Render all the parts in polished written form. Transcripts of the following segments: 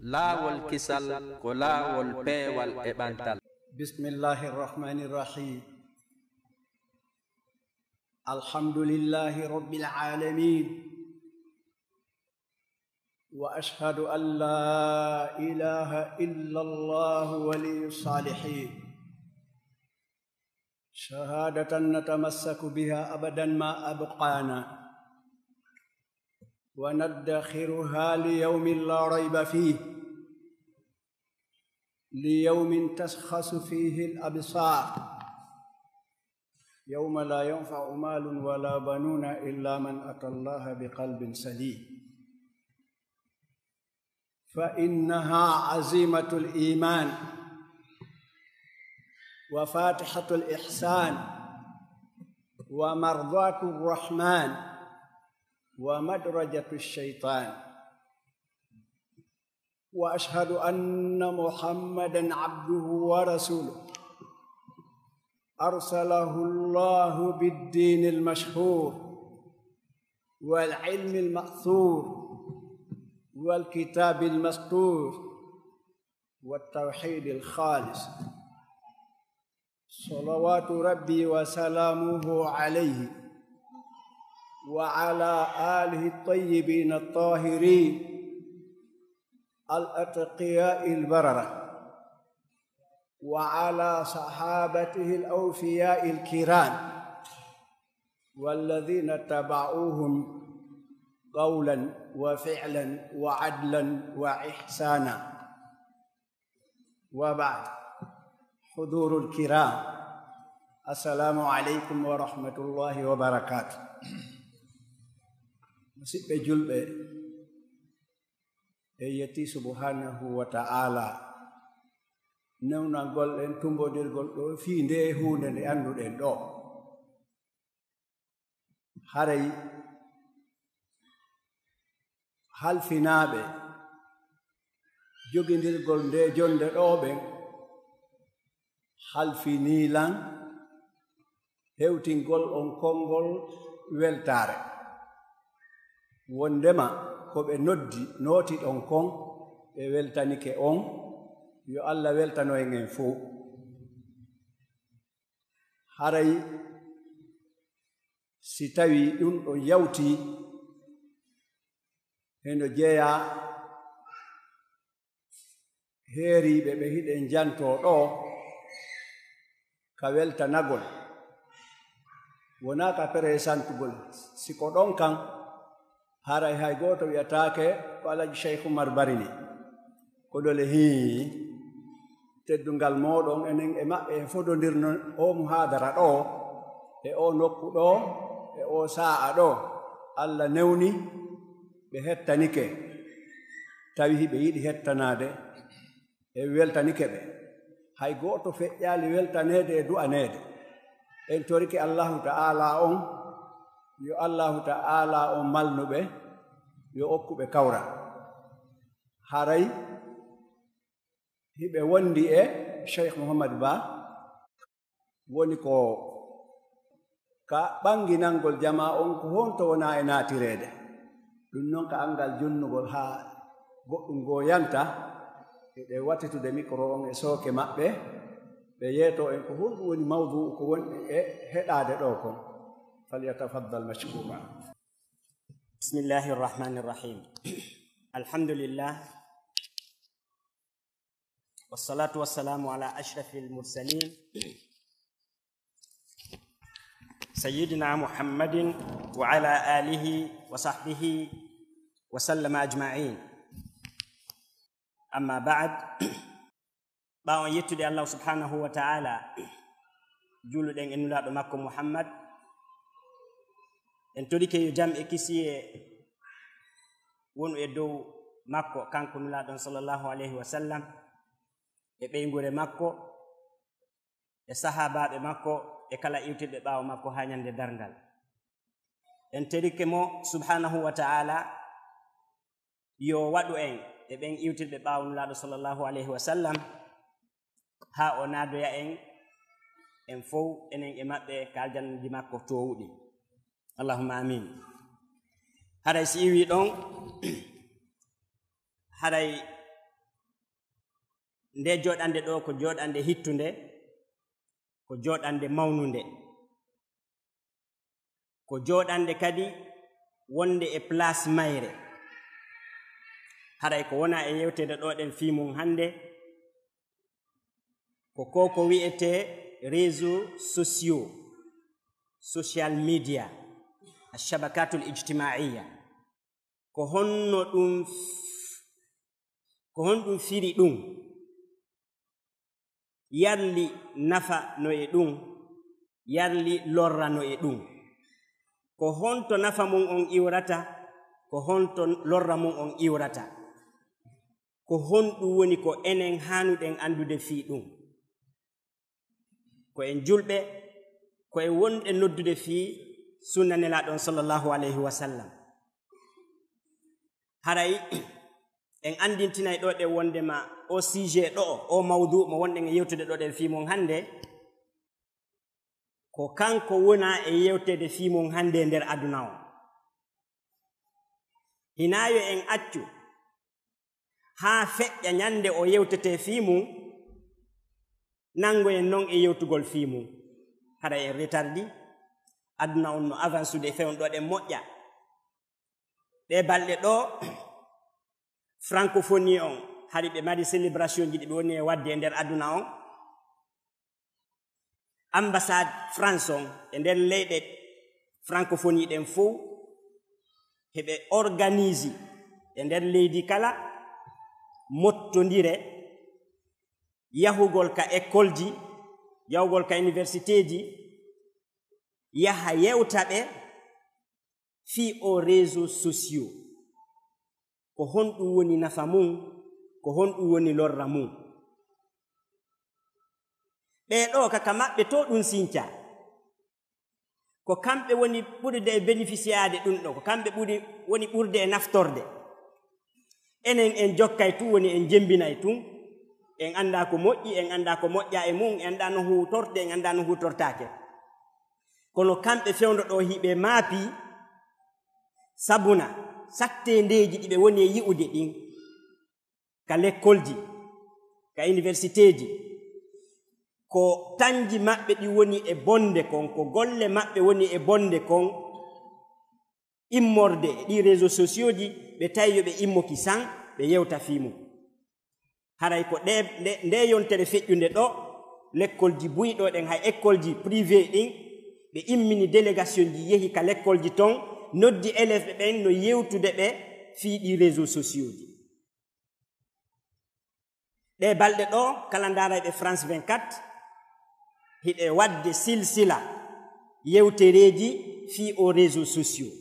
LAAWOL KISAL ko LAAWOL peewal e ɓantal. Bismillahir Rahmanir Rahim. Alhamdulillahi Rabbil Alamin. Wa ashhadu an la ilaha illallah waliyyus salihin. Shahadatan natamassaku biha abadan ma abqana. وندخرها ليوم لا ريب فيه ليوم تشخص فيه الأبصار يوم لا ينفع مال ولا بنون إلا من أتى الله بقلب سليم فإنها عزيمة الإيمان وفاتحة الإحسان ومرضاة الرحمن ومدرجة الشيطان وأشهد أن محمدًا عبده ورسوله أرسله الله بالدين المشهور والعلم المأثور والكتاب المسطور والتوحيد الخالص صلوات ربي وسلامه عليه وعلى آله الطيبين الطاهرين الأتقياء البررة وعلى صحابته الأوفياء الكرام والذين تبعوهم قولا وفعلا وعدلا وإحسانا وبعد حضور الكرام السلام عليكم ورحمة الله وبركاته Musidɓe julɓe e yetti subhanahu wa ta'ala newnagol en tumbodirgol ɗo fii nde hunde nde annduɗen ɗo haray halfinaaɓe jogindirgol nde jonde ɗo ɓen halfiniilan hewtingol on konngol weltaare wondema ko ɓe nooti ɗon kon ɓe weltanike on yo Allah weltano en fof haray si tawi ɗum ɗon yawti heno jeeya heeriɓe ɓe hiɗen janto ɗo ka weltanagol wona ka présentugol siko ɗon kan haray hay goto wiyataake ko alaji Seikh Mouhammad Bah Guinée ko dole teddungal moɗon enen e maɓɓe en fododirno o muhadara ɗo e o nokku ɗo e o sa'a ɗo Allah newni ɓe hettanike tawi ɓe yiɗi hettanade e weltanike ɓe hay goto feƴƴali weltanede e du'anede en torike Allahu ta'ala on yo Allahu ta'ala o malnuɓe yo okkuɓe kawra haray hiɓe wondi e Seikh Mouhammad Bah woni ko ka ɓanginangol jama on ko honto wona e naatirede ɗum noon ka angal jonnugol ha goɗɗum go yanta eɗe wattitude micro on e sooke maɓɓe ɓe yeeto en ko honɗum woni mawdu ko woni e heɗade ɗo kon فليتفضل مشكورا. بسم الله الرحمن الرحيم. الحمد لله والصلاة والسلام على أشرف المرسلين سيدنا محمد وعلى آله وصحبه وسلم أجمعين. أما بعد باون يتدي الله سبحانه وتعالى جولو دين إنو لا مكو محمد en todike yo jam e kisiye wonu e dow makko kanko nulaɗon sallallahu alayhi wa sallam e ɓeygure makko e sahabaɓe makko e kala iwtirɓe ɓaawo makko ha ñande darngal en tedike mo subhanahu wa ta'ala yo waɗu en e ɓen iwtirɓe ɓaawo nulaɗo sallallahu alayhi wa sallam ha o naadoya en fof enen e maɓɓe ka aljannaji makko towuɗi Allahumma amin. Haray si iwi ɗon haray nde joɗande ɗo ko joɗande hittunde ko joɗande mawnunde ko joɗande kadi wonde e place mayre haray ko wona e yewtede ɗo ɗen fi mum hande ko wi'ete réseaux sociaux social media ashabakatul ijtimaiya ko honɗum firi ɗum yarli nafa no e ɗum yarli lorra no e ɗum ko honto nafa mum on iwrata ko honto lorra mum on iwrata ko honɗum woni ko enen hanuɗen andude fi ɗum ko en julɓe ko en wonɗe noddude fi sunna nelaɗon sallallahu alayhi wa sallam haray en andintinay ɗo ɗe wondema o sujet ɗo o mawdu mo wonɗen e yewtude ɗo ɗen fi mum hande ko kanko wona e yewtede fi mum hande nder aduna o hinayo en accu haa feƴƴa ñande o yewtete fi mum nango en non e yewtugol fi mum hara en retardi aduna on no avance ude fewn ɗo ɗen moƴƴa ɗe balɗe ɗo francophonie on hari ɓe mari célébration ji ɗi ɓe woni e wadde e nder aduna on ambassade France on e nder leyɗe francophonie ɗen fof heɓe organise e nder leydi kala mottodire yahugol ka école ji yahugol ka université ji yaha yewta ɓe fi o réseaux sociaux ko honɗum woni nafa mum ko honɗum woni lorra mum ɓeɗo kaka maɓɓe to ɗum sinca ko kamɓe woni ɓurde e bénéficiade ɗum ɗo ko kamɓe woni ɓurde e naftorde enen en jokkay tun woni en jembinay tun en anda ko moƴƴi en anda ko moƴƴa e mum en anda no hutorte en anda no hutortake kono kamɓe fewndo ɗo hiɓe maapi sabuna sattendeji ɗiɓe woni e yi'ude ɗin ka l'école ji ka université ji ko tanji maɓɓe ɗi woni e bonde kon ko golle maɓɓe woni e bonde kon immorde e ɗi réseaux sociaux ji ɓe tawi yoɓe immoki san ɓe yewta fimum haray ko nde yontere feƴƴunde ɗo l'école ji buyɗo ɗen hay école ji privé ɗin ɓe immini délégation ji yehi ka l'école ji ton noddi élève ɓen no yewtude ɓe fii ɗi réseaux sociaux ji ɗe balɗe ɗo kala ndaarayɓe France 24 hiɗe wadde silsila yewtereji fii o réseaux sociaux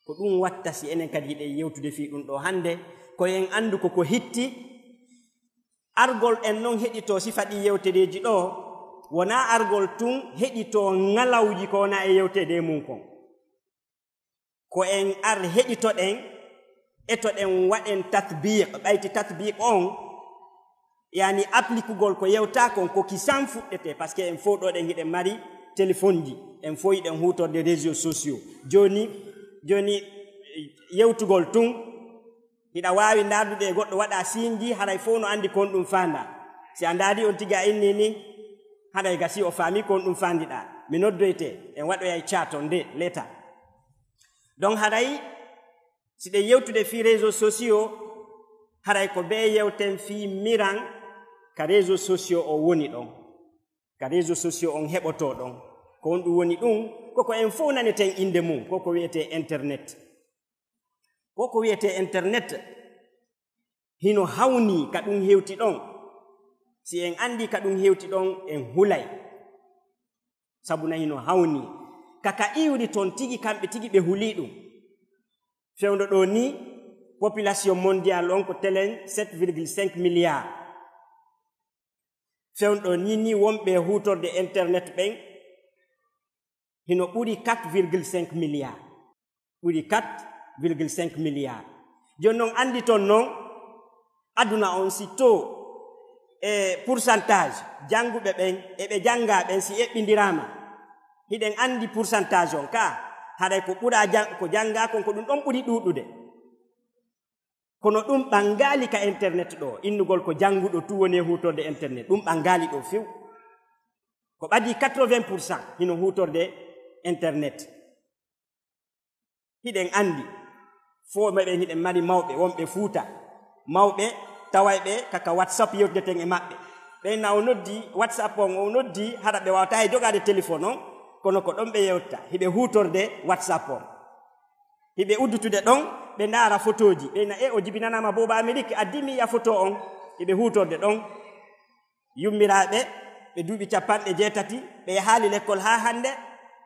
ko ɗum watta si enen kadi yiɗe yewtude fii ɗum ɗo hande ko en andu ko hitti argol en non heɗito sifa ɗi yewtereji ɗo wona argol tun heɗito ngalawji ko wona e yewtede mum kon ko en ar heɗitoɗen etoɗen waɗen tatbiq ɓayti tatbiq on yani appliquegol ko yewta kon ko kisan fuɗɗete par ce que en fo ɗo ɗen hiɗen mari téléphone ji en fo yiɗen hutorde réseaux sociaux joni yewtugol tun hiɗa wawi ndardude e goɗɗo waɗa sinji haray fo no andi kon ɗum fanda si a ndaari on tigi a inni ni haɗay gasi o faami kon ɗum fandiɗa mi noddoyte en waɗoyay chat on nde leta donc haray si ɗe yewtude fi réseaux sociaux haray ko be yewten fi miran ka réseaux sociaux o woni ɗon ka réseaux sociaux on heɓoto ɗon ko on ɗum woni ɗum koko en fof naneten inde mum koko wiyete internet koko wiyete internet hino hawni ka ɗum hewti ɗon si en andi ka ɗum hewti ɗon en hulay sabuna hino hawni kaka iwri toon tigi kamɓe tigi ɓe huli ɗum fewndo ɗo ni population mondial on ko telen 7,5 milliards fewndo ɗo ni wonɓe hutorde internet ɓen hino ɓuri 4,5 milliards ɓuri 4,5 milliards joni noon andi toon noon aduna on si to e pourcentage janguɓe ɓen eɓe janga ɓen si eɓɓindirama hiɗen andi pourcentage on ka haɗay ko ɓura ko janga kon ko ɗum ɗon ɓuri ɗuɗude kono ɗum ɓangali ka internet ɗo innugol ko janguɗo tu woni hutorde internet ɗum ɓangali ɗo few ko ɓadi 80% hino hutorde internet hiɗen andi fo meɓen hiɗen mari mawɓe wonɓe fuuta mawɓe tawayɓe kaka whatsapp yewteten e maɓɓe ɓeyna o noddi whatsapp on o noddi haɗa ɓe wawata e jogade téléphone on kono ko ɗon ɓe yewta hiɓe hutorde whatsapp on hiɓe uddutude ɗon ɓe ndaara photoji ɓeyna o jibinanama boba amérique addimi ya photo on hiɓe hutorde ɗon yummiraɓe ɓe duuɓi 80 ɓe haali l'école ha hande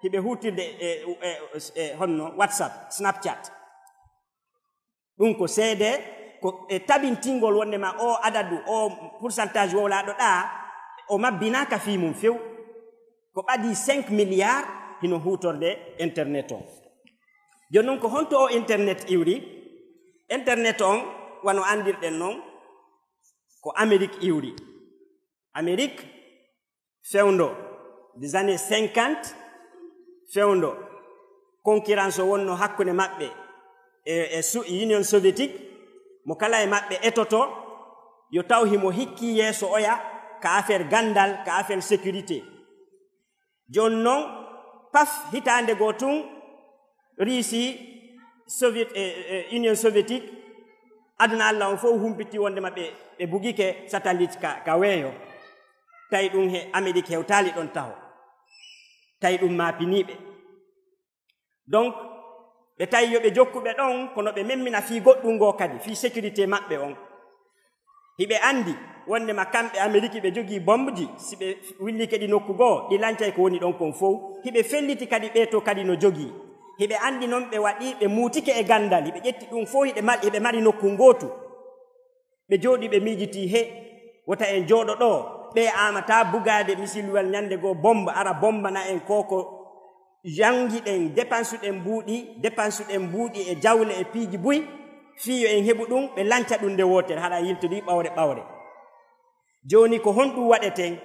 hiɓe hutirde honno whatsapp snapchat ɗum ko seede ko tabintingol wondema o adadu o pourcentage wowlaɗo ɗa o mabbinaka fi mum few ko ɓadi 5 milliards hino hutorde internet on joni noon ko honto o internet iwri internet on wano andirɗen noon ko amérique iwri amérique fewndo des années 50 fewndo concurrence o wonno hakkunde maɓɓe e union soviétique mo kala e maɓɓe etoto yo taw himo hikki yeeso oya ka affaire gandal ka affaire sécurité joni noon paf hitande go tun Russie union soviétique aduna Allah on fof humpiti wondema ɓe bugike satellite ka weeyo tawi ɗum he amérique hewtali ɗon taho tawi ɗum mapiniɓe donc ɓe tawi yoɓe jokkuɓe ɗon kono ɓe memmina fi goɗɗum ngo kadi fi sécurité maɓɓe on hiɓe andi wondema kamɓe amérique ɓe jogii bombeji si ɓe willike ɗi nokku goo ɗi lancay ko woni ɗon kon fof hiɓe felliti kadi ɓeeto kadi no jogii hiɓe andi noon ɓe waɗi ɓe muutike e gandal hiɓe ƴetti ɗum fof hiɓe mari nokku ngootu ɓe jooɗi ɓe miijiti he wota en jooɗo ɗo ɓe amata bugade misilwel ñande goo bomba ara bombana en koko jangi ɗen dépense ɗen mbuuɗi e jawle e piiji buy fiyo en heɓu ɗum ɓe lanca ɗum nde wotere haɗa yiltodi ɓawre joni ko honɗum waɗeten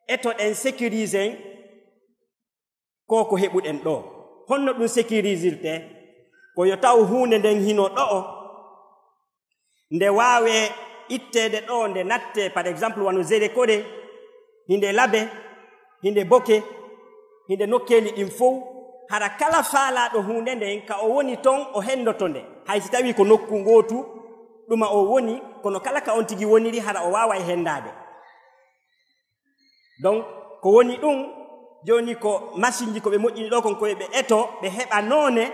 etoɗen sécurise koko heɓuɗen ɗo honno ɗum sécurisirte ko yo taw hunde nden hino ɗo nde wawe ittede ɗo nde natte par exemple wano zere kode hinde labe hinde boke hinde nokkeli ɗin fof hara kala faalaɗo hunde nden ka o woni ton o hendoto nde hay si tawi ko nokku ngotu ɗuma o woni kono kala ka on tigi woniri hara o wawa e hendade donc ko woni ɗum joni ko machine ji ko ɓe moƴƴini ɗo kon koye ɓe eto ɓe heɓa noone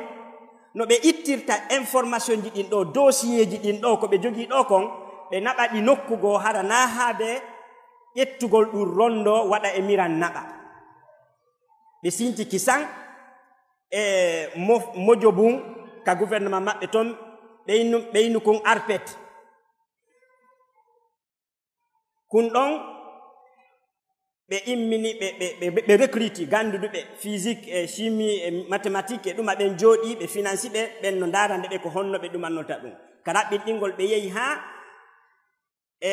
no ɓe ittirta information ji ɗin ɗo dossier ji ɗin ɗo ko ɓe jogii ɗo kon ɓe naɓa ɗi nokkugo hara na haade ƴettugol ɗum rondo waɗa e miran naɓa ɓe sinti kisan e mojo bum ka gouvernement maɓɓe toon ɓeynu kon arpet kun ɗon ɓe immini ɓe recruti ganduɗuɓe physique e chimie e mathématique e ɗuma ɓen jooɗi ɓe financi ɓe ɓen no darande ɓe ko honno ɓe ɗumannota ɗum ka raɓɓinɗingol ɓe yehi ha e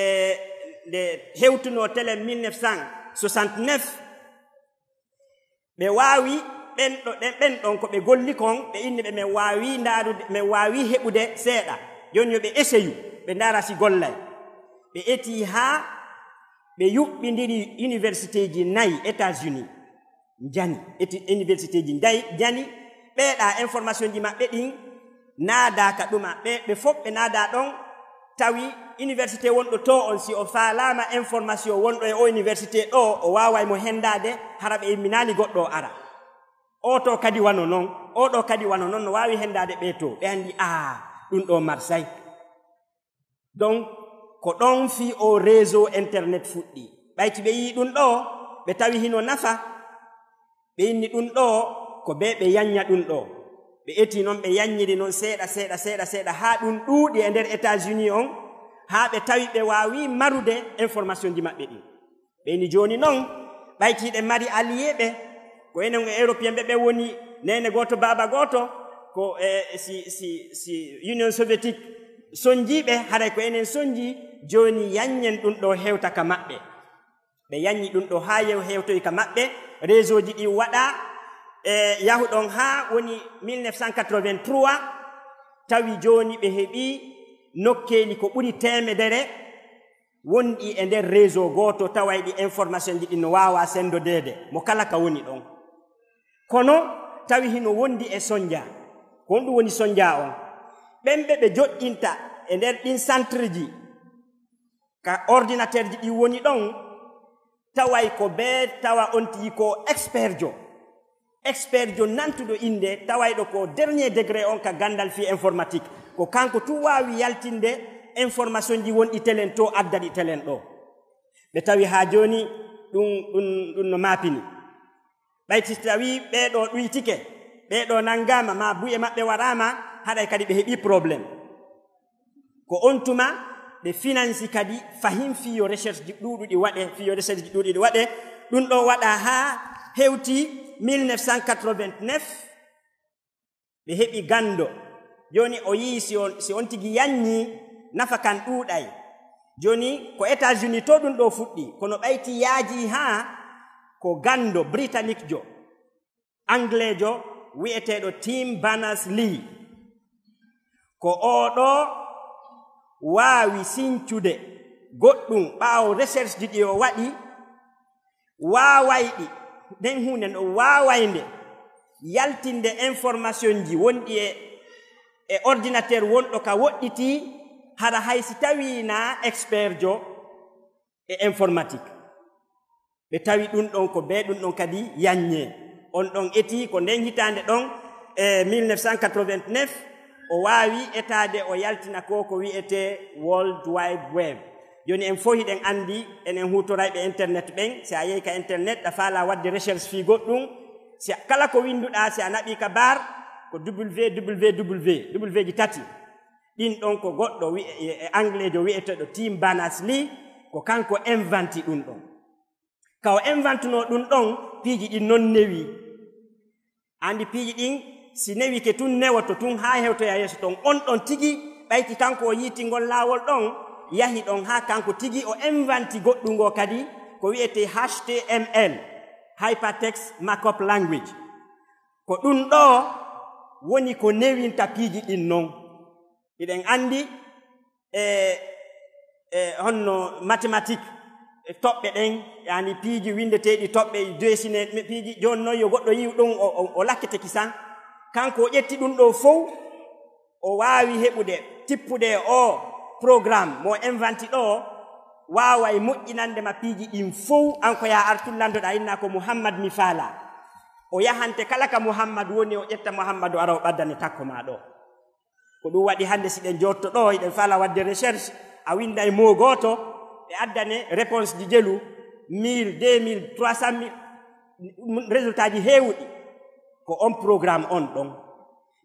nde hewtuno télé 1969 ɓe waawi ɓen ɗon ko ɓe golli kon ɓe inni ɓe min waawi ndaarude min waawi heɓude seeɗa joni yo ɓe essayu ɓe ndaara si gollay ɓe eti ha ɓe yuɓɓindiri université ji 4 États-Unis jani université ji jani ɓeeɗa information ji maɓɓe ɗin naada ka ɗuma ɓe fof ɓe naada ɗon tawi université wonɗo to on si o faalama information wonɗo e o université ɗo o waaway mo hendade hara ɓe imminani goɗɗo ara o to kadi wano noon oɗo kadi wano noon no waawi hendade ɓe to ɓe andi ɗum ɗo Marseille donc ko ɗon fi o réseau internet fuɗɗi ɓayti ɓe yi ɗum ɗo ɓe tawi hino nafa ɓe inni ɗum ɗo ko ɓe yanya ɗum ɗo ɓe eti noon ɓe yanyiri noon seeɗa ha ɗum ɗuuɗi e nder États-Unis on ha ɓe tawi ɓe waawi marude information ji maɓɓe ɗin ɓe inni joni noon ɓaytiɗe mari allié ɓe ko enen e européen ɓe woni nene goto baba goto ko si union soviétique sonjiɓe haray ko enen sonji joni yanyen ɗum ɗo hewta ka maɓɓe ɓe yanyi ɗum ɗo ha hewtoy ka maɓɓe réseau ji ɗi waɗa e yahuɗon ha woni 1983 tawi joni ɓe heɓi nokkeeli ko ɓuri temedere wonɗi e nder réseau goto taway ɗi information ji ɗi no wawa sendodede mo kala ka woni ɗon kono tawi hino wondi e sonja ko ɗum woni sonja on ɓemɓe ɓe joɗɗinta e nder ɗin centre ji ka ordinateur ji ɗi woni ɗon taway ko be tawa on tiyi ko expert jo nantuɗo inde tawayɗo ko dernier degré on ka gandal fi informatique ko kanko tu wawi yaltinde information ji wonɗi telen to addaɗi telen ɗo ɓe tawi ha joni ɗum no mapini ɓayti tawi ɓeɗo ɗuytike ɓeɗo nangama ma bu'e maɓɓe waɗama haɗay kadi ɓe heɓi probléme ko on tuma ɓe finance kadi fahim fiyo recherche ji ɗuɗuɗi waɗe ɗum ɗo waɗa ha hewti 1989 ɓe heɓi gando joni o yii si on tigi yanyi nafa kan ɗuuɗay joni ko États-Unis to ɗum ɗo fuɗɗi kono ɓayti yaaji ha ko gando britannique jo anglais jo wi'eteɗo Tim Berners-Lee ko oɗo waawi sincude goɗɗum ɓaawo recherche ji ɗi o waɗi waawayɗi nden hunde no waawaynde yaltinde information ji wonɗi e ordinateur wonɗo ka woɗɗiti hara haysi tawina expert jo e informatique ɓe tawi ɗum ɗon ko be ɗum ɗon kadi yanye on ɗon eti ko nden hitande ɗon 1989 o waawi etade o yaltina ko wi'ete World Wide Web joni en fof hiɗen andi enen hutorayɓe internet ɓen si a yehi ka internet ɗa faala wadde recherche fi goɗɗum si kala ko winduɗa si a naɓi ka bar ko www ji tati ɗin ɗon ko goɗɗo e anglais jo wi'eteɗo Tim Berners-Lee ko kanko inventi ɗum ɗon ka o inventuno ɗum ɗon piiji ɗin non newi andi piiji ɗin si newi ke tun newoto tun ha hewtoya yeeso ton on ɗon tigi ɓayti kanko o yiitingol laawol ɗon yahi ɗon ha kanko tigi o inventi goɗɗungo kadi ko wi'ete HTML hypertext markup language ko ɗum ɗo woni ko newinta piiji ɗin non iɗen andi honno mathématique toɓɓe ɗen yani piiji windeteɗi toɓɓe dessiné piiji joni noon yo goɗɗo yiw ɗum o lakkete kisan kanko o ƴetti ɗum ɗo fof o waawi heɓude tippude o programme mo inventi ɗo waaway moƴƴinande ma piiji ɗin fof an ko ya artullandoɗa inna ko Mouhammad mi faala o yahante kala ka Mouhammad woni o ƴetta Mouhammadu ara o ɓaddane takko ma ɗo ko ɗum waɗi hande si ɗen jotto ɗo eɗen faala wadde recherche a winda e mo goto ɓe addane réponse ji jelu 1000 2000 300 000 résultat ji heewuɗi ko on programme on ɗon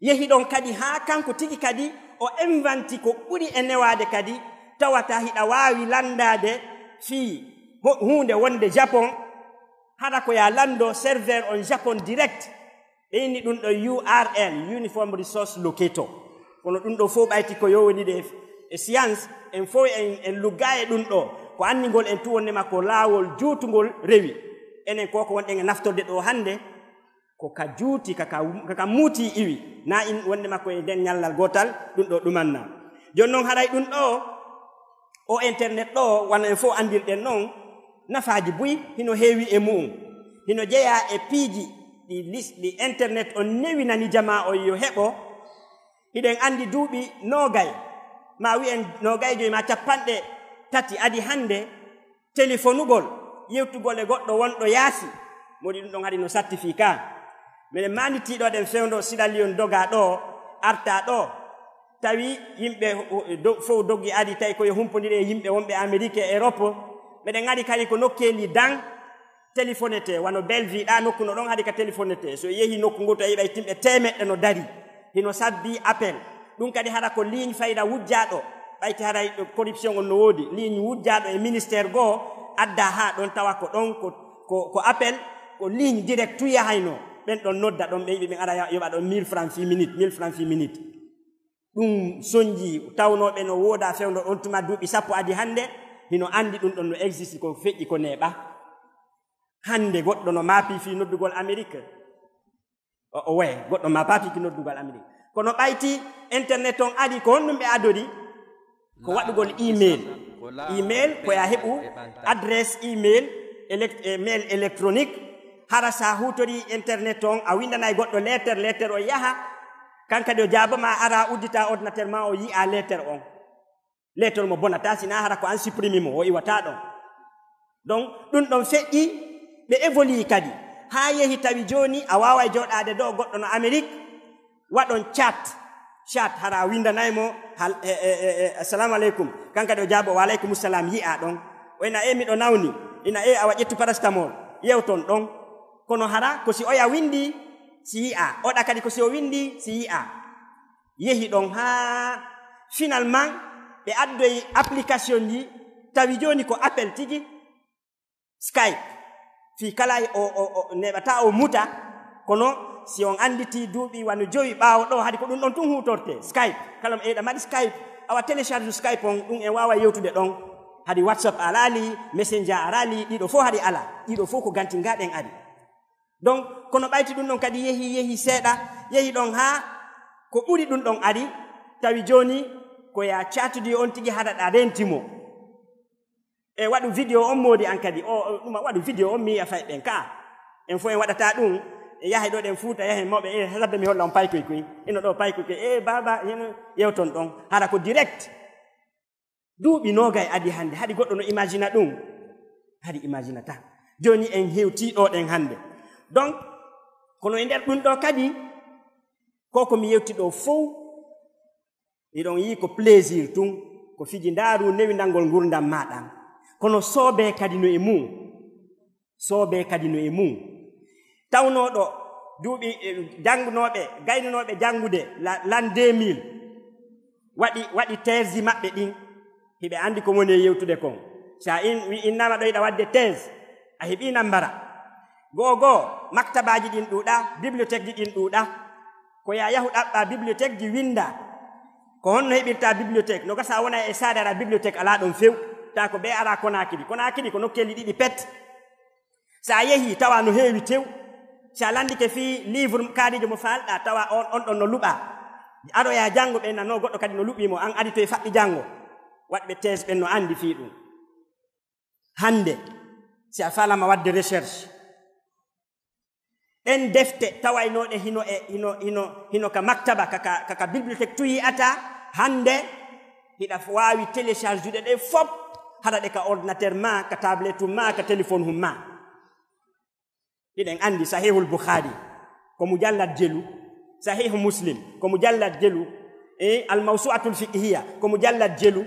yehi ɗon kadi ha kanko tigi kadi o inventi ko ɓuri e newade kadi tawata hiɗa waawi landade fii hunde wonde Japon hada ko ya lando serveur on Japon direct ɓe inni ɗum ɗo URL uniform resource locator kono ɗum ɗo fof ɓayti ko yowonide e science en fof en lugga e ɗum ɗo ko anndingol en tu wonnema ko laawol juutugol rewi enen koko wonɗen e naftorde ɗo hande ko ka juuti kaka muuti iwi na in wonde makko e nden ñallal gotal ɗum ɗo ɗumanna joni noon haɗay ɗum ɗo o internet ɗo wana en fof andirɗen noon nafaaji buy hino heewi e mu'um hino jeeya e piiji ɗi internet on newinani jama o yo heɓo hiɗen andi duuɓi noogay ma wi'en noogay joyi ma capanɗe tati adi hande téléphonugol yewtugol e goɗɗo wonɗo yaasi modi ɗum ɗon haɗi no certificat minen manitiɗo ɗen fewndo siɗaliyon doga ɗo arta ɗo tawi yimɓe fof doggi adi tawi koye humpodiri e yimɓe wonɓe Amérique e Europe meɗen adi kadi ko nokkeli dan téléphonete wano belviɗa nokku no ɗon haɗi ka téléphonete so yehi nokku ngo to yiɓay timɓe temeɗɗe no dari hino sabbi appel ɗum kadi haɗa ko ligne fayda wujjaɗo ɓayti haɗa corruption on no woodi ligne wujjaɗo e ministére goo adda ha ɗon tawa ko ɗon ko appel ko ligne direct tu yahayno ɓen ɗon nodda ɗon ɓe yiɓe ɓen ara yoɓa ɗon 1000 francs fi minute ɗum soñji tawnoɓe no wooda fewndo on tuma duuɓi sappo adi hande hino andi ɗum ɗon no existe ko feƴƴi ko neeɓa hande goɗɗo no maapi fi noddugol Amérique o way goɗɗo ma paapi fi noddugol Amérique kono ɓayti internet on adi ko honɗum ɓe adori ko waɗugol email ko ya heɓu adresse email mail électronique hara sa hutori internet on a windanay goɗɗo lettre o yaha kanka de jabama ara uddita ordinateur ma o yi'a lettre mo bonata sina hara ko an supprime mo o iwata ɗon donc ɗum ɗon feƴƴi ɓe évolue kadi ha yehi tawi joni a wawa joɗade dow goɗɗo no Amérique waɗon chat hara windanaymo assalamu aleykum kanka de jabo wa aleykum salam yi'a ɗon o ina miɗo nawni ina awa ƴettu parastamol yewton ɗon kono hara ko si oya windi si yi'a oɗa kadi ko si o windi si yi'a yehi ɗon ha finalement ɓe addoyi application ji tawi joni ko appel tigi Skype fi kala o neɓata o muta kono si on anditi duuɓi wano joyi ɓaawo ɗo hadi ko ɗum ɗon tun hutorte Skype kala mo eɗa maɗi Skype awa télécharge Skype on ɗum en wawa yewtude ɗon hadi WhatsApp alali Messenger alali ɗiɗo fof hadi ala ɗiɗo fof ko gantingaɗen adi donc kono ɓayti ɗum ɗon kadi yehi seeɗa yehi ɗon ha ko ɓuri ɗum ɗon adi tawi joni ko ya catudi on tigi haɗaɗa rentimo e waɗu vidéo on modi an kadi ɗum waɗu vidéo on mi yiya fay ɓen ka en fo en waɗata ɗum yahay ɗo ɗen fuuta yahay mawɓe hadde mi holla on paykoy ino ɗo paykoy baba heno yewton ɗon hara ko direct duuɓi nogay adi hande hadi goɗɗo no imagina ɗum hadi imaginata joni en hewti ɗo ɗen hande donc kono e nder ɗum ɗo kadi ko mi yewti ɗo fof iɗon yi ko plaisir tun ko fiji ndaru newindalngol gurdam maɗa kono soobe kadi no e mum tawnoɗo duuɓi jangunoɓe gaynanoɓe jangude l'an 2000 waɗi thèse maɓɓe ɗin hiɓe andi ko woni yewtude kon sa innama ɗo yiɗa wadde thèse a heɓi nambara goo maktabaji ɗin ɗuuɗa bibliothèque ji ɗin ɗuuɗa ko ya yahu ɗaɓɓa bibliothèque ji winda ko honno heɓirta bibliothèque no gasa wona e saade ara bibliothèque ala ɗon few ta ko ɓe ara konakiri ko nokkelli ɗiɗi pet sa yehi tawa no heewi tew sa landike fi livre kaadijo mo falɗa tawa on ɗon no luɓa aɗoya janngo ɓe nano goɗɗo kadi no luɓimo an adi to e faɓɓi janngo waɗɓe thèse ɓen no andi fi ɗum hande si a falama wadde recherche ɗen defte tawaynoɗe hino ka maktaba kaka bibliothèque tu yi'ata hande hiɗa wawi télécharge juɗe ɗe fop haɗa ɗe ka ordinateur ma ka tablette ma ka téléphone hum ma hiɗen andi sahihul Bukhari ko mujallad jelu sahihu Muslim ko mujallad jelu almawsu'atul fiqhiya ko mujallad jelu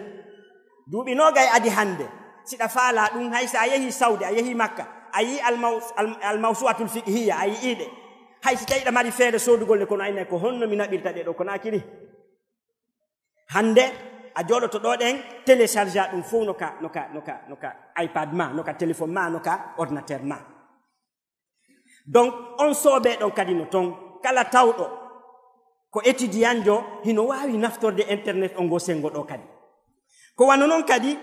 duuɓi nogay adi hande siɗa faala ɗum hay sa yehi Saudi a yehi Makka ayi almawsu'atul fiqhiya ayi iɗe hay si tawiɗa mari feere sodugolle kono ayna ko honno mi naɓirta ɗe ɗo kono akiri hande a joɗoto ɗo ɗen télécharge ɗum fof noka iPad ma noka téléphone ma noka ordinateur ma donc on soobe ɗon kadi no ton kala tawɗo ko étudiant jo hino wawi naftorde internet on go sengo ɗo kadi ko wano noon kadi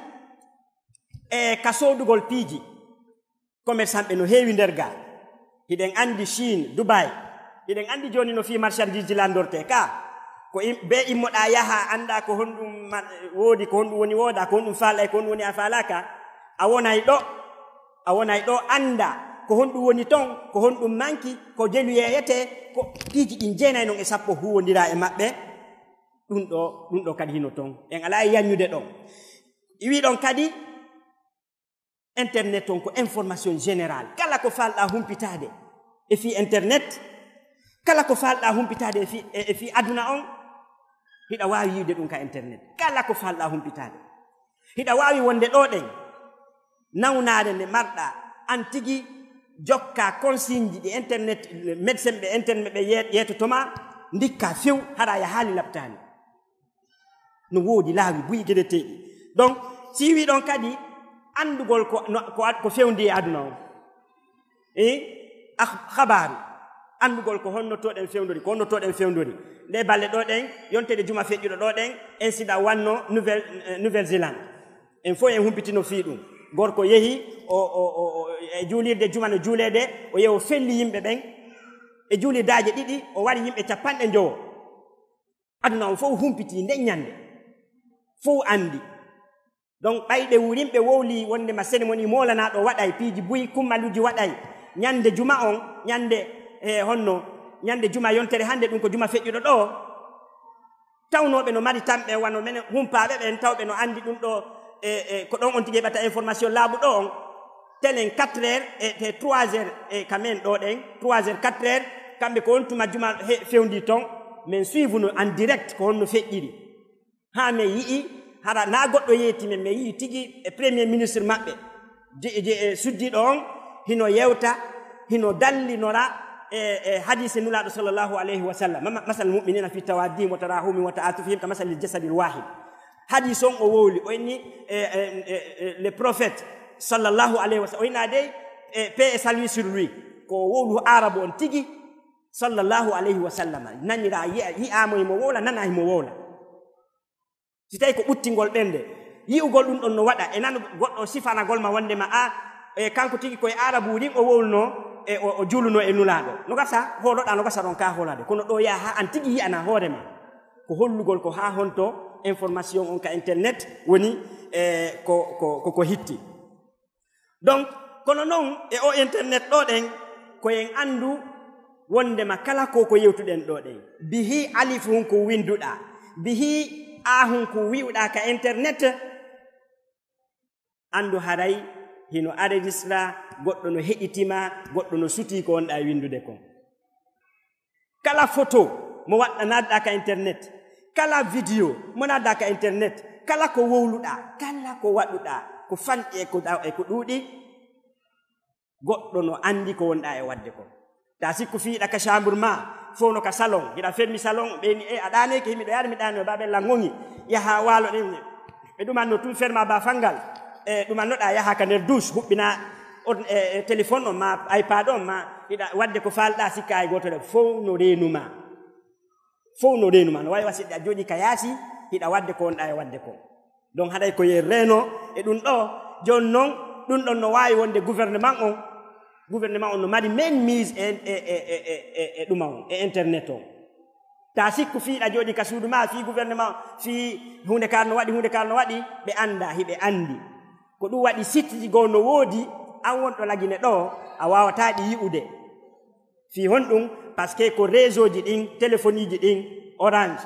ka sodugol piiji commerçant ɓe no heewi nder gal hiɗen andi Chine Dubai hiɗen andi joni no fi marchandise ji landorte ka ko be immoɗa yaha anda ko honɗum woodi ko honɗum woni wooda ko honɗum faala ko honɗum woni a faalaka a wonay ɗo anda ko honɗum woni ton ko honɗum manki ko jelu yeyete ko piiji ɗin jeenay non e sappo huwodira e maɓɓe ɗum ɗo kadi hino ton en ala e yanñude ɗon wi ɗon kadi internet on ko information générale kala ko falɗa humpitade e fi internet kala ko falɗa humpitade e fi aduna on hiɗa wawi yiwde ɗum ka internet kala ko falɗa humpitade hiɗa wawi wonde ɗo ɗen nawnade nde marɗa an tigi jokka consigne ji ɗi internet médecin ɓe internet ɓe yetotoma ndikka few haɗa ya haali labtani no woodi laawi buyi geɗeteɗi donc si wi ɗon kadi andugol ko fewndi e aduna on habaru andugol ko honnotoɗen fewndori nde balle ɗo ɗen yontede juma feƴƴuɗo ɗo ɗen en siɗa wanno nouvelle zélande en fof en humpitino fi ɗum gorko yehi e juulirde juma no juulede o yehi o felli yimɓe ɓen e juulirdaje ɗiɗi o wari yimɓe 50 aduna on fof humpiti nden ñande fuu andi donc ɓayɓe wurimɓe wowli wonde ma cérémonie molanaɗo waɗay piiji buyi kummaluji waɗay ñande juma on ñande honno ñande juma yontere hande ɗum ko juma feƴƴuɗo ɗo tawnoɓe no mari tamɓe wano men humpaɓe ɓen tawɓe no andi ɗum ɗo ko ɗon on tigi ɓata information laaɓuɗo on telen 4 heures e 3 heures e kamen ɗo ɗen 3 heures 4 heures kamɓe ko on tuma juma fewndi ton min suive no en direct ko honno feƴƴiri ha min yii hara na goɗɗo yeeti men mi yii tigi e premier ministre maɓɓe suddiɗo on hino yewta hino dallinora hadise nulaɗo sallllahu alayhi wa sallam masal muminina fi tawaddihim wa tarahumihim wa ta'atufihim ka masal ljasadi lwahid hadise on o wowli o inni le prophète sallllahu alayhi wa sallam o inna dey paix et salut sur lui ko wowlu arabe on tigi sallllahu alayhi wa sallam nanira yi'amo himo wowla nana himo wowla si tawi ko ɓuttingol ɓende yi'ugol ɗum ɗon no waɗa e nano goɗɗo sifanagol ma wondema kanko tigi koye arabu rin o wowluno o juluno e nulaɗo no gasa hoɗoɗa no gasa ɗon ka holade kono ɗo yaha ha an tigi yi'ana hoorema ko hollugol ko ha honto information on ka internet woni ko hitti donc kono noon e o internet ɗo ɗen koyen andu wondema kala ko yewtuɗen ɗo ɗen bihi alif hun ko winduɗa bihi a hun ko wi'uɗa ka internet andu haray hino enregistra goɗɗo no heƴitima goɗɗo no suti ko wonɗa windude kon kala photo mo waɗɗa nadɗa ka internet kala vidéo mo nadɗa ka internet kala ko wowluɗa kala ko waɗuɗa ko fanƴi e ko ɗuuɗi goɗɗo no andi ko wonɗa e wadde kon ta sikku fiiɗa ka chambre ma fof no ka salon hiɗa fermi salon ɓeni aɗane ke himɓe ɗo yaade mi ɗano babella gongi yaha waalo ɗen ɓe ɗumanno tum ferma ba fangal ɗumannoɗa yaha ka nder douche huɓɓina téléphone on ma ipad on ma hiɗa wadde ko falɗa sikka e gotole fof no renuma no wawi wasiɗɗe a jooɗi ka yaasi hiɗa wadde ko wonɗa e wadde ko donc haɗay ko yer reno e ɗum ɗo joni noon ɗum ɗon no wawi wonde gouvernement on no mari men mise e ɗuma on e internet on ta sikku fiiɗa jooɗi ka suudu ma fi gouvernement fi hunde kar no waɗi ɓe anda hiɓe andi ko ɗum waɗi site ji goo no woodi an wonɗo lagine ɗo a wawata ɗi yi'ude fi hon ɗum par ce que ko réseau ji ɗin téléphonie ji ɗin orange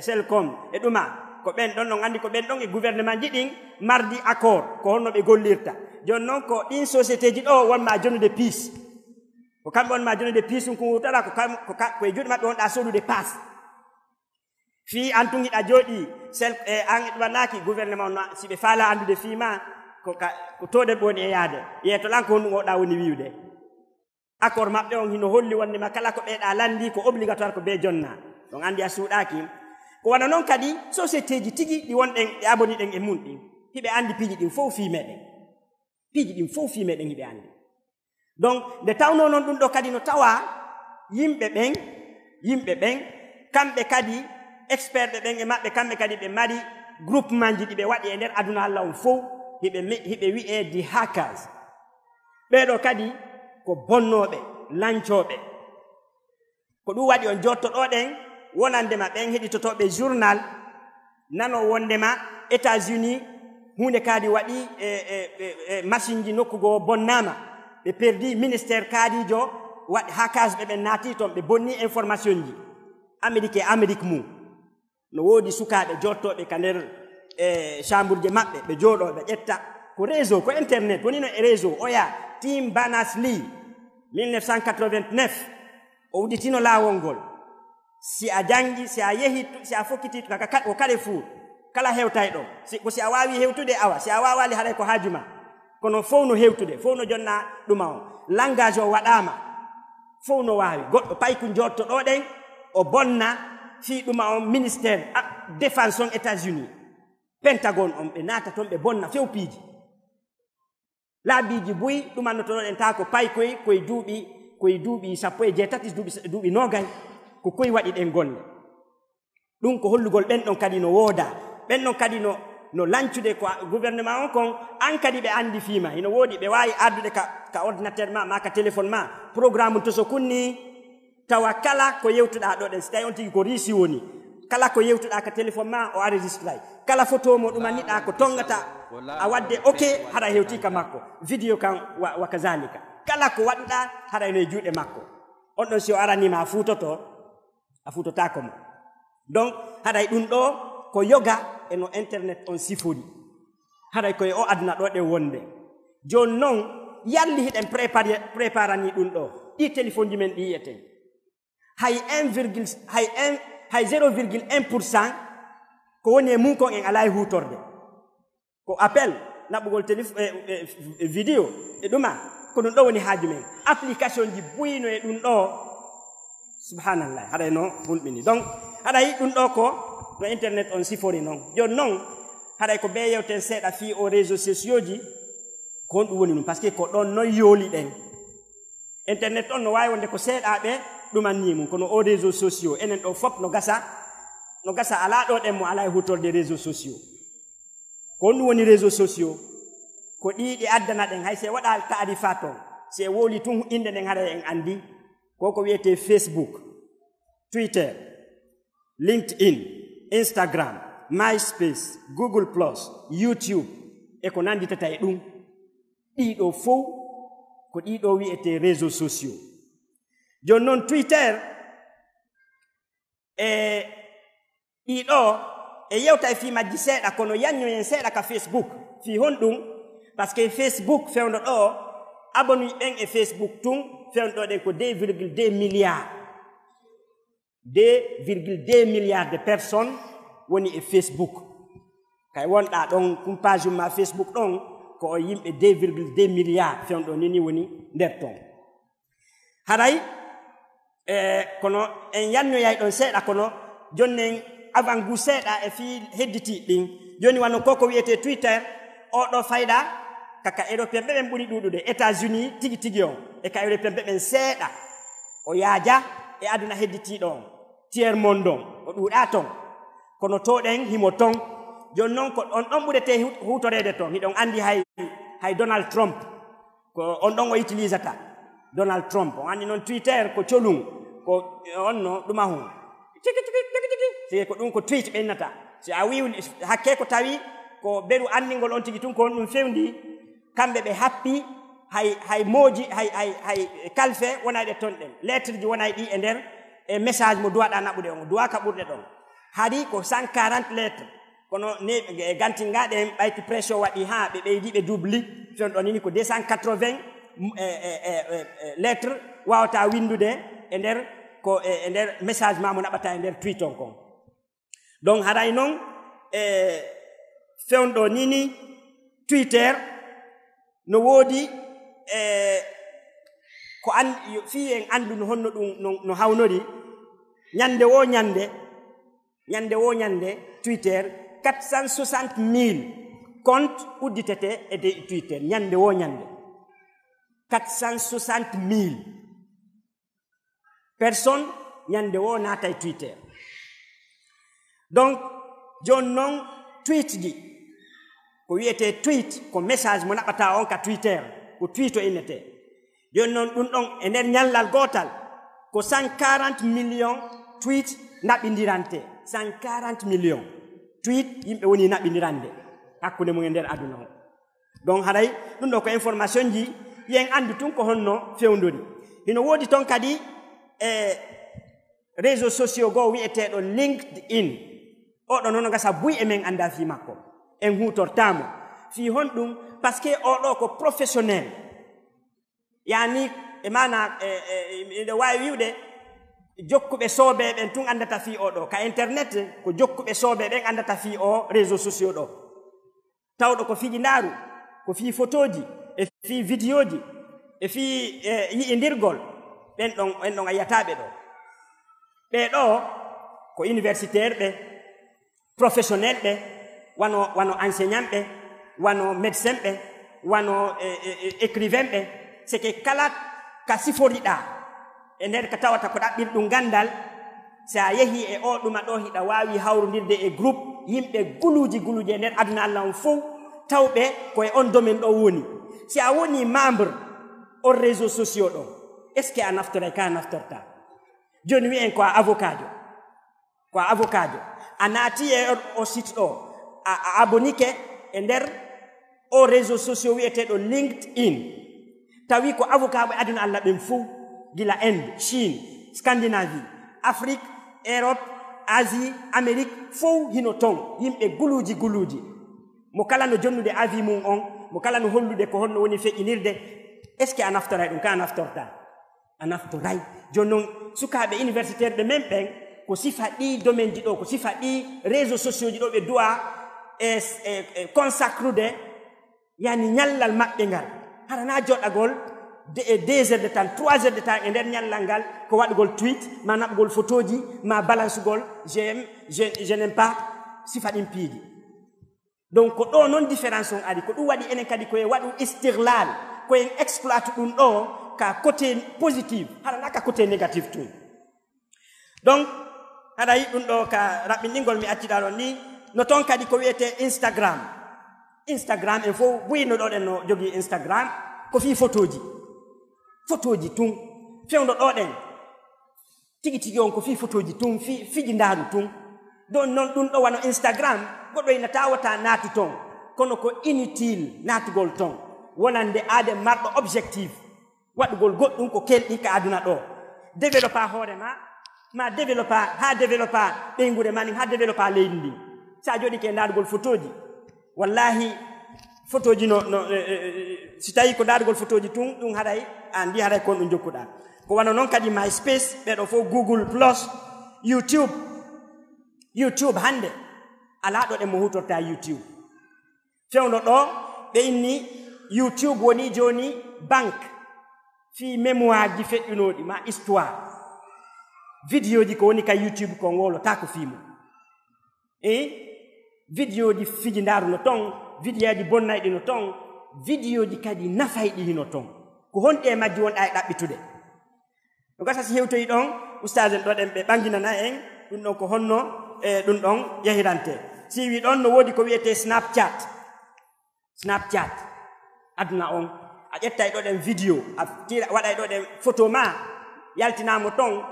selcom e ɗuma ko ɓen ɗon non andi ko ɓen ɗon e gouvernement ji ɗin mardi accord ko honno ɓe gollirta joni noon ko ɗin société ji ɗo wonma jonude piis ko kamɓe wonma jonude piis ɗum ko wurtata koye juuɗe maɓɓe wonɗa sodude passe fi an tun hiɗa jooɗi an e ɗumannaki gouvernement no si ɓe faala andude fiima ko toɗen ɓoni e yaade yeeto lan ko honɗum oɗa woni wiwde accord maɓɓe on hino holli wondema kala ko ɓeeɗa landi ko obligatoire ko be jonna ɗon andi a suuɗaki ko wana noon kadi société ji tigi ɗi wonɗen ɗi aboniɗen e mun ɗin hiɓe andi piiji ɗin fof fi meɗen hiɓe andi donc nde tawno noon ɗum ɗo kadi no tawa yimɓe ɓen kamɓe kadi expert ɓe ɓen e maɓɓe kamɓe kadi ɓe mari groupement ji ɗi ɓe waɗi e nder aduna Allah on fof hiɓe wi'e di hackers ɓeɗo kadi ko bonnoɓe lancoɓe ko ɗum waɗi on jottoɗoɗen wonandema ɓen heɗitotoɓe journal nano wondema États-Unis hunde kadi waɗi machine ji nokkugo bonnama ɓe perdi ministére kaadijo waɗi hackers ɓe naati toon ɓe bonni information ji Amérique mum no woodi sukaɓe jottoɓe ka nder chambre je maɓɓe ɓe jooɗo ɓe ƴetta ko réseau ko internet woni no e réseau oya Tim Berners-Lee 1989 o udditino laawol ngol si a jangi si a yehi si a fokkiti ko kale fuu kala hewtay ɗon ko si a wawi hewtude awa si a wawali haɗay ko haajuma kono fof no hewtude fof no jonna ɗuma on langage o waɗama fof no wawi goɗɗo payku jottoɗo ɗen o bonna fi ɗuma on ministére défense on États-Unis Pentagone on ɓe naata toon ɓe bonna fewpiiji laabiji buyi ɗumannotoɗo ɗen ta ko paykoy koye duuɓi 17 duuɓi nogay ko koye waɗi ɗen golle ɗum ko hollugol ɓen ɗon kadi no wooda ɓen ɗon kadi no lancude ko gouvernement on kon an kadi ɓe andi fiima hino woodi ɓe wawi ardude ka ordinateur ma ka téléphone ma programme to so kunni tawa kala ko yewtuɗa ɗo ɗen so tawi on tigi ko riisi woni kala ko yewtuɗa ka téléphone ma o enregistray kala photo mo ɗum anniɗa ko tongata a wadde ok haɗa hewti ka makko vidéo kan wa kazalika kala ko waɗuɗa haɗa no e juuɗe makko on ɗon si o aranima a futotako mo donc haɗay ɗum ɗo ko yoga e no internet on sifori haɗay koye o aduna ɗo ɗe wonde joni noon yalli hiɗen préparani ɗum ɗo ɗi téléphone ji men ɗi yiyeten hay 0,1% ko woni e mum kon en ala e hutorde ko appel naɓugol vidéo e ɗuma ko ɗum ɗo woni haaju men application ji buyino e ɗum ɗo subhanallah haɗay no hulɓini donc haɗay ɗum ɗo ko no internet on sifori noon joni noon haɗay ko ɓe yewten seeɗa fi o réseaux sociaux ji ko on ɗum woni ɗum par ce que ko ɗon noon yooli ɗen internet on no wawi wonde ko seeɗaɓe ɗumanni mum kono o réseaux sociaux enen ɗo fof no gasa ala ɗo ɗen mo ala e hutorde réseaux sociaux ko on ɗum woni réseaux sociaux ko ɗiɗi addana ɗen hay se waɗa taarifa toon se woli tun inde ɗen haɗa en andi ko wiyete Facebook, Twitter, LinkedIn, Instagram, MySpace, Google+, YouTube e ko nanditata e ɗum ɗiɗo fof ko ɗiɗo wiyete réseaux sociaux joni noon Twitter e ɗiɗo e yewta e fi majji seeɗa kono yanñoyen seeɗa ka Facebook fi hon ɗum par ce que Facebook fewndo ɗo abonui ɓen e Facebook tun fewndo ɗen ko 2,2 milliards 2,2 milliards de personnes woni e Facebook kay wonɗa ɗon page ma Facebook ɗon ko o yimɓe 2,2 milliards fewndo nini woni nder ton haray kono en yannoyay ɗon seeɗa kono jonnen avant gu seeɗa e fi hedditi ɗin joni wano koko wiyete Twitter oɗo fayɗa kaka européen ɓe ɓen ɓuri ɗuɗude États-Unis tigi tigi on e ka européen ɓe ɓen seeɗa o yaaja e aduna hedditiɗo on tiers monde on o ɗuuɗa ton kono to ɗen himo ton joni noon ko on ɗon ɓurete hutorede ton hiɗon andi hay Donald Trump ko on ɗon o utilisata Donald Trump on andi noon Twitter ko colum ko onno ɗuma hun si ko ɗum ko tweet ɓennata si a wi hakke ko tawi ko beru andingol on tigi tun ko on ɗum fewndi kamɓe ɓe happi hay mooji hay kalfe wonayɗe ton ɗen lettre ji wonay ɗi e nder e message mo duwaɗa naɓude on duwa ka ɓurɗe ɗon haadi ko 140 lettres kono ne gantingaɗe en ɓayti pression waɗi ha ɓe ɓeydi ɓe doubli fen ɗon ini ko 280 lettres wawata windude e nder ko e nder message ma mo naɓata e nder tweet on kon donc haɗay noon fewɗo nini Twitter no woodi ko fi en andu no honno ɗum no hawnori ñande wo ñande Twitter 460,000 compte udditete e de Twitter ñande wo ñande 460,000 personnes ñande wo naata e Twitter donc joni noon tweet ji ko wiyete tweet ko message mo naɓata on ka Twitter ko tweeto innete joni noon ɗum ɗon e nder ñallal gotal ko 140 millions tweet naɓidirante 140 millions tweet yimɓe woni naɓidirande hakkude mum e nder aduna o donc haɗay ɗum ɗo ko information ji yen andu tun ko honno fewndori hino woodi ton kadi réseaux sociaux goo wiyeteɗo LinkedIn oɗo noon gasa buy e men anda fi makko en hutortamo fi hon ɗum par ce que oɗo ko professionnel yani e mana ɓe wawi wiwde jokkuɓe soobeɓen tun andata fi oɗo ka internet ko jokkuɓe soobeɓen andata fi o réseaux sociaux ɗo tawɗo ko fiji ndaaru ko fi photoji e fi vidéo ji e fi yi'indirgol ɓen ɗon a yiyataɓe ɗo ɓe ɗo ko universitaire ɓe professionnel ɓe wano enseignant ɓe wano médecin ɓe wano écrivain ɓe c'est que kala ka siforiɗa e nder ka tawata ko ɗaɓɓirɗum gandal so a yehi e o ɗuma ɗo hiɗa wawi hawrodirde e groupe yimɓe guluji e nder aduna Allah on fof tawɓe koye on domaine ɗo woni si a woni membre on réseaux sociaux ɗo est ce que a naftoray ka naftorta joni wi'en ko a avocat ko avocat jo a naati e o site ɗo a abonike e nder o réseaux sociaux wiyeteɗo LinkedIn tawi ko avocat ɓe aduna Allah ɓen fou gila Inde, Chine, Scandinavie, Afrique, Europe, Asie, Amérique fou hino ton yimɓe guluji mo kala no jonnude avis mum on mo kala no hollude ko honno woni feƴƴinirde est ce que a naftoray ɗum ka a naftorta a naftoray joni noon sukaɓe universitaire ɓe men ɓen ko sifa ɗi domaine ji ɗo ko sifa ɗi réseaux sociaux ji ɗo ɓe duwa e consacrude yani ñallal maɓɓe ngal harana joɗagol 2 heures de temps 3 heures de temps e nder ñallal ngal ko waɗugol tweet ma naɓugol photoji ma balancegol je n'aime pas sifa ɗin piiji donc ko ɗo noon différence on ari ko ɗum waɗi enen kadi koye waɗu istirlal koyen exploite ɗum ɗo ka côté positive harana ka côté négative tun donc haɗa yi ɗum ɗo ka raɓɓinɗingol mi accida ɗon ni no toon kadi ko wiyete Instagram en fof buyino ɗo ɗen no jogii Instagram ko fi photoji tun fewno ɗo ɗen tigi on ko fi photoji tun fiji ndaaru tun don noon ɗum ɗo wano Instagram goɗɗo ina tawata naatu ton kono ko inutile naatugol ton wonande aade marɗo objectif waɗugol goɗɗum ko kelɗi ka aduna ɗo développa hoore ma développa ɓeyngude ma nin ha développa leydi ndi sa joɗi ke ndaarugol photoji wallahi photoji no si tawi ko ndaarugol photoji tun ɗum haɗay an ndi haɗay kon ɗum jokkuɗa ko wano noon kadi MySpace ɓeɗo fof Google Plus YouTube hande ala ɗo ɗen mo hutorta YouTube fewno ɗo ɓe inni YouTube woni joni banque fi mémoire ji feƴƴunoɗi ma histoire vidéo ji ko woni ka YouTube ko ngolota ko fimo vidéo ji fiji ndaruno ton vidéo ji bonnayɗi no ton vidéo ji kadi nafayɗi hino ton ko honɗe majji wonɗa e ɗaɓɓitude no gasa si hewtoyi ɗon oustaz en ɗo ɗen ɓe ɓanginana en ɗum ɗon ko honno ɗum ɗon yahirante si wi ɗon no woodi ko wiyete Snapchat aduna on a ƴettay ɗo ɗen vidéo a tira waɗay ɗo ɗen photo ma yaltinamo ton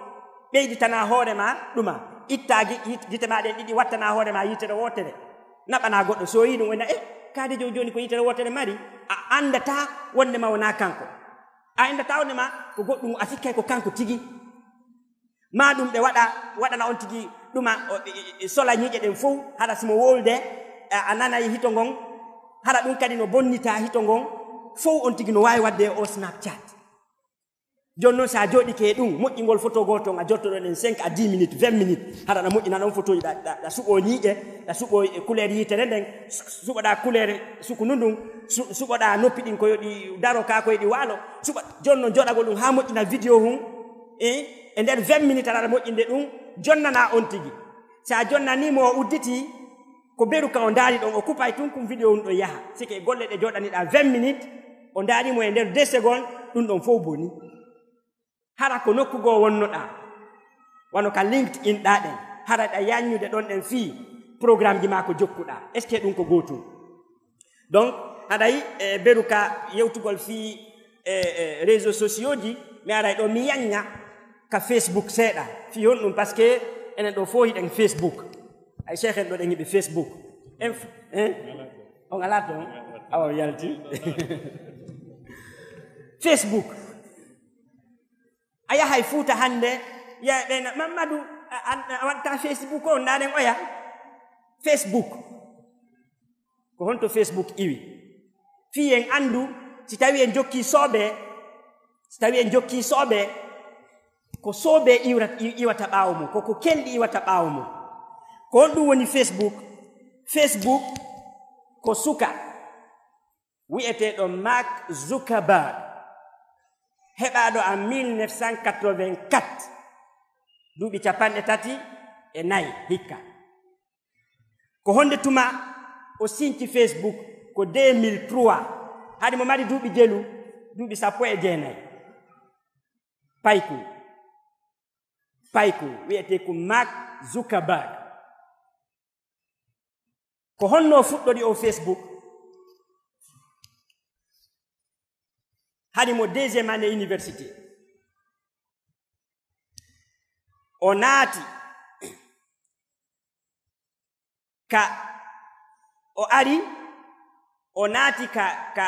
ɓeyditana hoore ma ɗuma itta gite ma ɗen ɗiɗi wattana hoore ma yitere wotere naɓana goɗɗo so yi ɗum wona kaade joni ko yitere wotere mari a andata wondema wona kanko a andata wondema ko goɗɗum a sikkay ko kanko tigi ma ɗum ɓe waɗana on tigi ɗuma sola ñiƴe ɗen fof haɗa simo wolde a nanayi hito ngon haɗa ɗum kadi no bonnita hito ngon fof on tigi no wawi wadde o Snapchat joni noon sa joɗi ke ɗum moƴƴingol photo goto a jottoɗo ɗen 5 à 10 minutes 20 minutes haɗaɗa moƴƴina ɗon photo ji ɗa suɓo ñiiƴe ɗa suɓo couleur yitere nden suɓoɗa couleur sukunu ndun suɓoɗa noppi ɗin ko yoɗi daro ka ko yoɗi waalo suɓa joni noon joɗagol ɗum ha moƴƴina vidéo hum e nder 20 minutes aɗa moƴƴinde ɗum jonnana on tigi sa jonnanimo o udditi ko beru ka o ndaari ɗon o kupay tun kum vidéo hum ɗo yaha sike golle ɗe joɗaniɗa 20 minutes o ndaarimo e nder 2 secondes ɗum ɗon fof boni hara ko nokkugo wonnoɗa wano ka LinkedIn ɗa ɗen hara ɗa yanñude ɗon ɗen fii programme ji ma ko jokkuɗa est ce que ɗum ko gotum donc haɗayi beru ka yewtugol fii réseaux sociaux ji mi aray ɗo mi yanña ka Facebook seeɗa fi hon ɗum par ce que enen ɗo fof hiɗen Facebook ay cheikh en ɗo ɗen hiɓe Facebook on ala toon awa yalti Facebook a yahay Fuuta hande ɓena Mamadou a waɗta Facebook o ndaɗen oya Facebook ko honto Facebook iwi fi en andu si tawi en jokki sooɓe ko sooɓe iwata ɓaawo mum koko kelɗi iwata ɓaawo mum ko on ɗum woni Facebook ko suka wi'eteɗo Mark Zuckerberg heɓaɗo en 1984 duuɓi 34 hikka ko honde tuma o sinci Facebook ko 2003 haade mo mari duuɓi jelu duuɓi 19 payku wiyete ko Mark Zuckerberg ko honno fuɗɗori o Facebook haade mo 2e année université o naati ka o ari o naati ka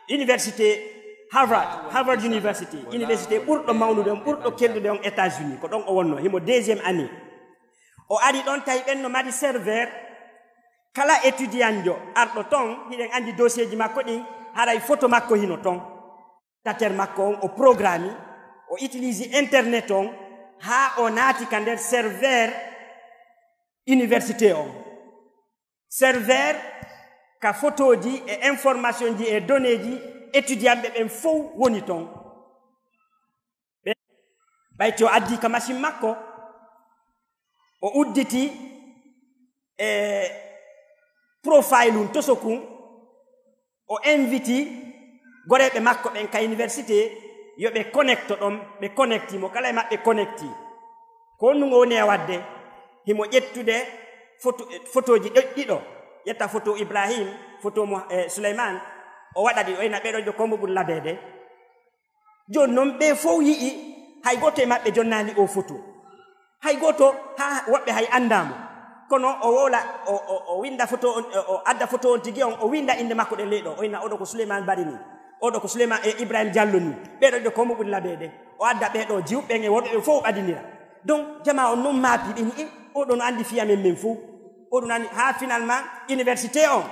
université Harvard University ɓurɗo mawnude on ɓurɗo kellude on États-Unis ko ɗon o wonno himo 2e année o ari ɗon tawi ɓen no mari serveur kala étudiant jo arɗo ton hiɗen andi dossier ji makko ɗin haray photo makko hino ton tater makko on o programme o utilise internet on ha o naati ka nder serveur université on serveur ka photo ji e information ji e données ji étudiant ɓe ɓen fof woni ton ɓayti o addi ka machine makko o udditi profile um tosokun o inviti goreɓe makko ɓen ka université yo ɓe connecto ɗon ɓe connecti mo kala e maɓɓe connecti ko wonnum o woni e wadde himo ƴettude photoji ɗiɗo ƴetta photo Ibrahim photo mo Souleymane o waɗa ɗi o ina ɓeɗo jo kombo ɓuri labede joni noon ɓe fof yi'i hay goto e maɓɓe jonnani o photo hay goto ha woɓɓe hay andamo kono o wola o winda photo o adda photo on tigi on o winda inde makko ɗe leyɗo o ina oɗo ko Souleymane Bari ni oɗo ko Souleymane e Ibrahima Diallo ni ɓeɗo jo kombo ɓuri labede o adda ɓeɗo jiwɓe e woɗɓe ɓe fof ɓadinira donc jama on noon maapi ɓe ni oɗo no andi fiya men fof oɗo nani ha finalement université on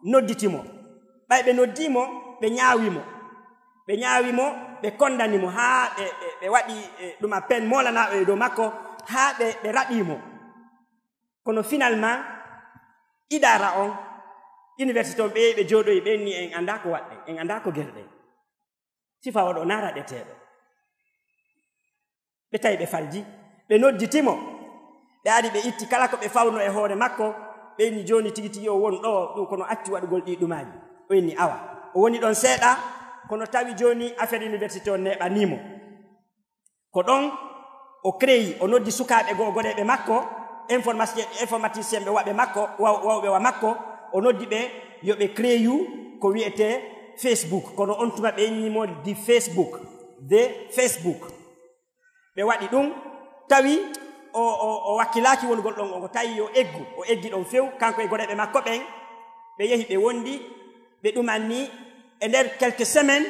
nodditimo ɓay ɓe noddimo ɓe ñaawimo ɓe kondanimo ha ɓe waɗi ɗum a pen molana e dow makko ha ɓe raɓimo kono finalement idara on université on ɓe jooɗoyi ɓe ni en anda ko waɗɗe en anda ko gerɗe sifa oɗo naraɗeteɗo ɓe tawi ɓe falji ɓe nodditimo ɓe ari ɓe itti kala ko ɓe fawno e hoore makko ɓe ni joni tigi tigi o won ɗo ɗum kono acci waɗugol ɗi ɗumaji o inni awa o woni ɗon seeɗa kono tawi joni affaire université on neɓanimo ko ɗon o créi o noddi sukaɓe goɗeɓe makko informaticien ɓe waɓe makko wawɓe wa makko o noddi ɓe yoɓe créyu ko wiyete Facebook kono on tuma ɓe innimo di Facebook ɓe waɗi ɗum tawi o wakkilaki wongol ɗon o tawi yo eggu o eggi ɗon few kanko e goɗeɓe makko ɓen ɓe yehi ɓe wondi ɓe ɗumanni e nder quelques semaines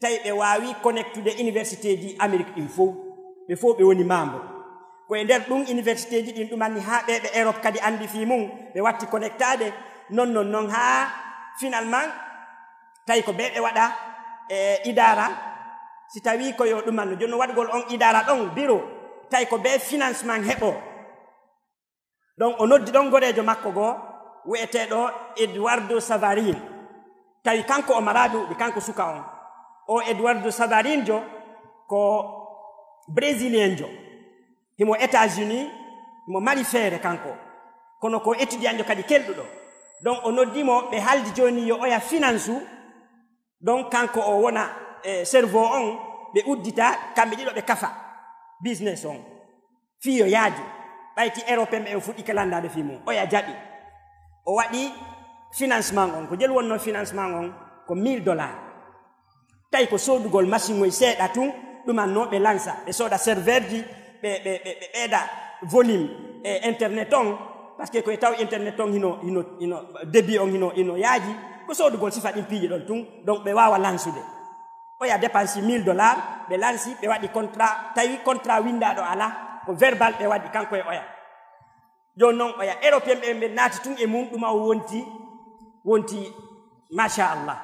tawi ɓe wawi connectude université ji Amérique ɗin fof ɓe fof ɓe woni membre ko e nder ɗum université ji ɗin ɗumanni ha ɓeɓe Europe kadi andi fi mum ɓe watti connectade non ha finalement tawi ko ɓeɓe waɗa idara si tawi ko yo ɗumanno joni waɗgol on idara ɗon bureau tawi ko ɓe financement heɓo donc o noddi ɗon goɗejo makko goo wi'eteɗo Eduardo Savarin tawi kanko o mara duuɓi kanko suka on o Eduardo Savarin jo ko brésilien jo himo États-Unis himo mari feere kanko kono ko étudiant jo kadi kelɗuɗo donc o noddimo ɓe haldi joni yo oya finance u donc kanko o wona cerveau on ɓe uddita kamɓe ɗiɗo ɓe kafa business on fiyo yaaji ɓayti européen ɓe en fuɗɗi ke landade fi mum oya jaɓi o waɗi financement on ko jel wonno financement on ko $1000 tawi ko soodugol machine oy seeɗa tun ɗumanno ɓe lansa ɓe sooda serveur ji ɓe ɓeeɗa volume e internet on par ce que koye taw internet on hino débit on hino yaaji ko soodugol sifa ɗin piiji ɗon tun donc ɓe wawa lansude oya dépensi $1000 ɓe lansi ɓe waɗi contrat tawi contrat windaɗo ala ko verbal ɓe waɗi kanko e oya joni noon oya européen ɓe naati tun e mum ɗuma o wonti machallah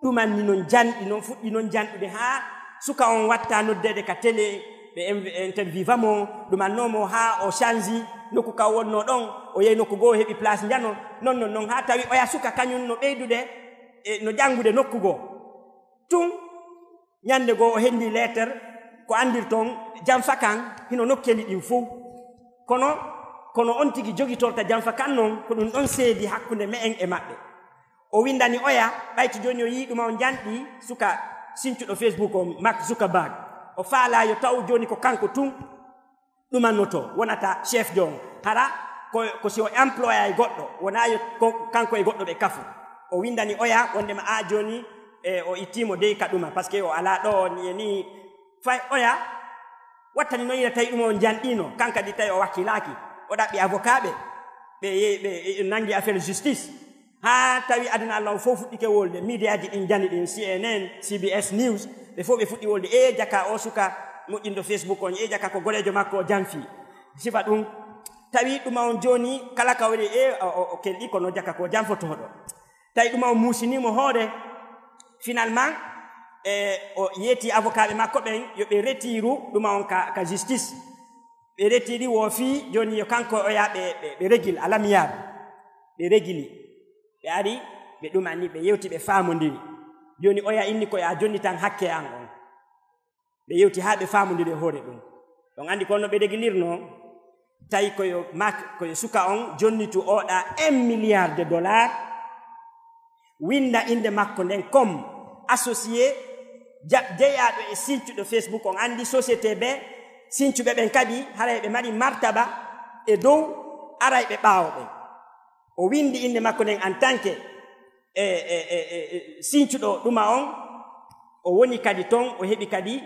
ɗumanni noon janɗi noon fuɗɗi noon janɗude ha suka on watta noddede ka télé ɓe interviewa mo ɗumannomo ha o changi nokku ka wonno ɗon o yehi nokku goo heɓi place jano non ha tawi oya suka kañum no ɓeydude no janngude nokku goo tun ñande goo o hendi lettre ko andir toon janfa kan hino nokkeli ɗin fof kono on tigi jogitorta janfa kan noon ko ɗum ɗon seedi hakkunde me en e maɓɓe o windani oya ɓayti joni o yii ɗuma o janɗi suka sincuɗo Facebook o Mark Zuckerberg o faala yo taw joni ko kanko tun ɗumannoto wonata chef jon hara ko si o employa e goɗɗo wona yo kanko e goɗɗo ɓe kafu o windani oya wondema a joni o ittimo dey ka ɗuma par ce que o ala ɗo ni fay oya wattani noon ina tawi ɗum on janɗino kanka ɗi tawi o wakkilaki o ɗaɓɓi avocat ɓe ɓe nangi affaire justice ha tawi aduna Allah fof fuɗɗike wolde midiaji ɗin jani ɗin CNN CBS News ɓe fof ɓe fuɗɗi wolde jaka o suka moƴƴindo Facebook on jaka ko golejo makko o janfi sifa ɗum tawi ɗuma on joni kala ka waɗi o kelɗi kono jaka ko janfotoɗo tawi ɗuma on musinimo hoore finalement o yeeti avocat ɓe makko ɓen yo ɓe retiru ɗuma on ka justice ɓe retiri wo fi joni yo kanko o ya ɓe régile alamiyaɓe ɓe régili ɓe ari ɓe ɗumani ɓe yewti ɓe famodiri joni oya inni ko ya jonni tan hakke an on ɓe yewti ha ɓe famodiri hoore ɗum ɗon andi kono ɓe régilirno tawi koyo suka on jonnitu oɗa 1 milliard de dollars winda inde makko nden comme associé jeyaɗo e sincuɗo Facebook on andi société ɓe sincuɓe ɓen kadi haray ɓe mari martaba e dow aray ɓe ɓaawo ɓen o windi inde makko nden en tant que sincuɗo ɗuma on o woni kadi ton o heɓi kadi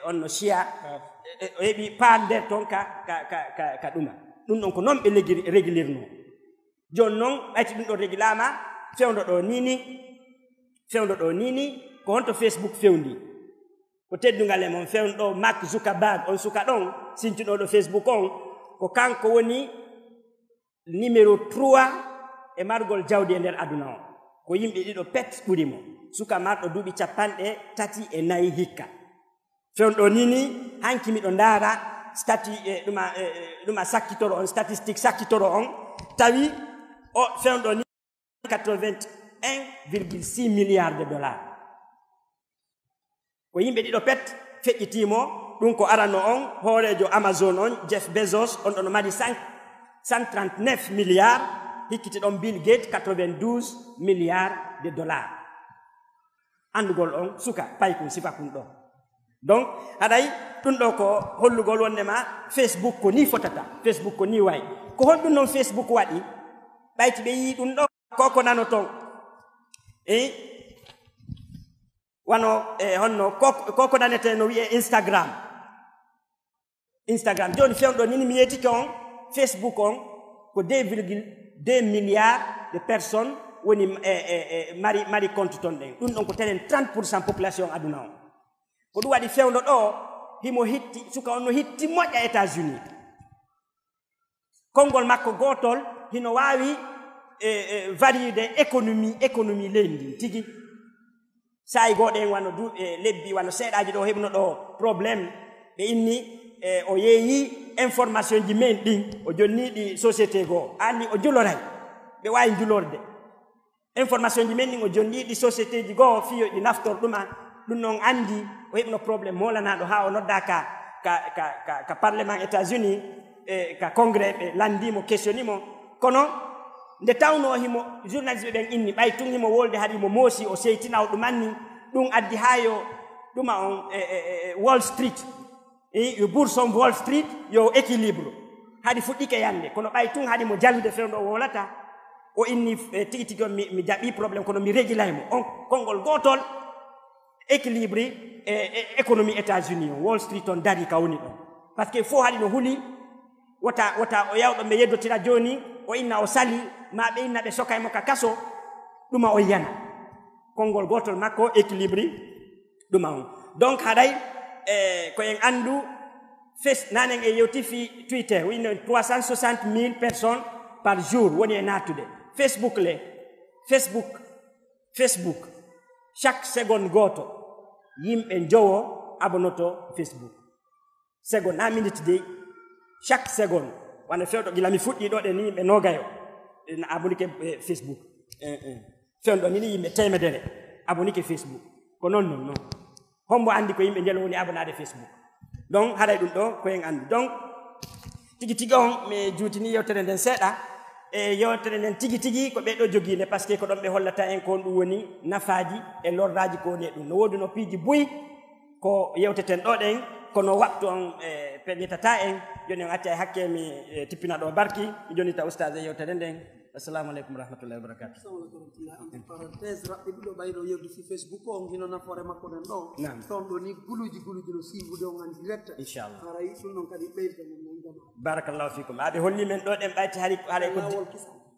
honno siya o heɓi paar nder ton ka ɗuma ɗum ɗon ko noon ɓe régulirno joni noon ɓayti ɗum ɗo régulama fewdo ɗo nini ko honto Facebook fewndi ko teddugal e mon fewndo Mark Zuckerberg on suka ɗon sincuɗoɗo Facebook on ko kanko woni numéro 3 e margol jawdi e nder aduna on ko yimɓe ɗiɗo pet ɓuri mo suka marɗo duuɓi 34 hikka fewndo nini hanki miɗo ndaara ɗuma sakkitoro on statistique sakkitoro on tawi o fewndo ni 81,6 milliards de dollars ko yimɓe ɗiɗo pet feƴƴitimo ɗum ko arano on hoorejo Amazon on Jeff Bezos on ɗon mari 139 milliards hikkiti ɗon Bill Gates 92 milliards de dollars andugol on suka paykum sifa kum ɗo donc haɗay ɗum ɗo ko hollugol wondema Facebook ko ni fotata Facebook ko ni wayi ko honɗum noon Facebook waɗi ɓayti ɓe yi ɗum ɗo koko nano ton wano honno koko nanete no wiye Instagram joni fewɗo nini mi yetike on Facebook on ko 2,2 milliards de personnes woni mari compte ton ɗen ɗum ɗon ko tenen 30% population aduna on ko ɗum waɗi fewɗo ɗo himo hitti suka on no hitti moƴƴa États-Unis konngol makko gotol hino wawi variété économie leydi tigi sayi goɗo en wano lebbi wano seeɗaji ɗo heɓno ɗo probléme ɓe inni o yeeyi information ji men ɗin o jonniɗi société goo anni o juloray ɓe wawi julorde information ji men ɗin o jonniɗi société ji goo fiyo ɗi naftor ɗuma ɗum noon andi o heɓno probléme molanaɗo ha o nodda ka parlement États-Unis ka congrès ɓe landimo questionnimo kono nde tawno himo journaliste ɓen inni ɓay tun himo wolde haɗi mo moosi o seytina o ɗumanni ɗum addi hayo ɗuma on Wall Street yo bourse on Wall Street yo équilibre haɗi fuɗɗike yande kono ɓay tun haɗi mo jallude fewndo o wolata o inni tigi tigi on mi jaɓi probléme kono mi régilaymo on konngol gotol équilibre économie États-Unis on Wall Street on dari ka woni ɗon par ce que fo haɗi no huuli wota o yawɗo ɓe yeddotira joni o inna o sali ma ɓe inna ɓe sokaymo ka kaso ɗuma o yana konngol gotol makko équilibre ɗuma on donc haɗay ko en andu nanen e yewti fi Twitter wino 360,000 personnes par jour woni e natude Facebook chaque seconde goto yimɓe jowo abonoto Facebook seconde na minute de chaque seconde wano fewɗo gila mi fuɗɗi ɗo ɗe ni yimɓe nogayo abonike Facebook fewɗo ni yimɓe temedere abonike Facebook ko non hombo andi ko yimɓe jelo woni abonade Facebook donc haɗay ɗum ɗo ko en andu donc tigi on mi juutini yewtere nden seeɗa e yewtere nden tigi ko ɓeɗo joginde par ce que ko ɗon ɓe hollata en ko ɗum woni nafaji e lorraji ko woni e ɗum no wodi no piiji buy ko yewteten ɗo ɗen kono waktu on peñitata en joni on acca e hakke mi tippina ɗo barki mi jonita oustaz e yewtere nden assalamu aleykum warahmatullahi wabarakatuh parenthèse raɓɓe ɗiɗo ɓayɗo yewde fi Facebook on hino nafoore makko nen ɗo toon ɗo ni guluji no siibude on en direct inchallah haray ɗum noon kadi ɓeyda barakallahu fikum aɓe holli men ɗo ɗen ɓayti haray ko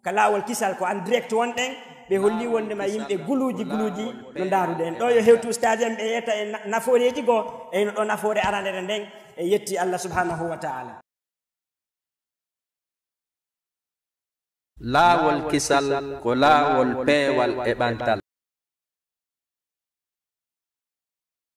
ka laawol kisal ko an direct wonɗen ɓe holli wondema yimɓe guluuji no ndaaruɗen ɗo yo hewtu ustaji en ɓe yetta e nafooreji goo eyno ɗo nafoore arandere nden e yetti Allah subhanahu wa ta'ala. laawol kisal ko laawol peewal e ɓantal.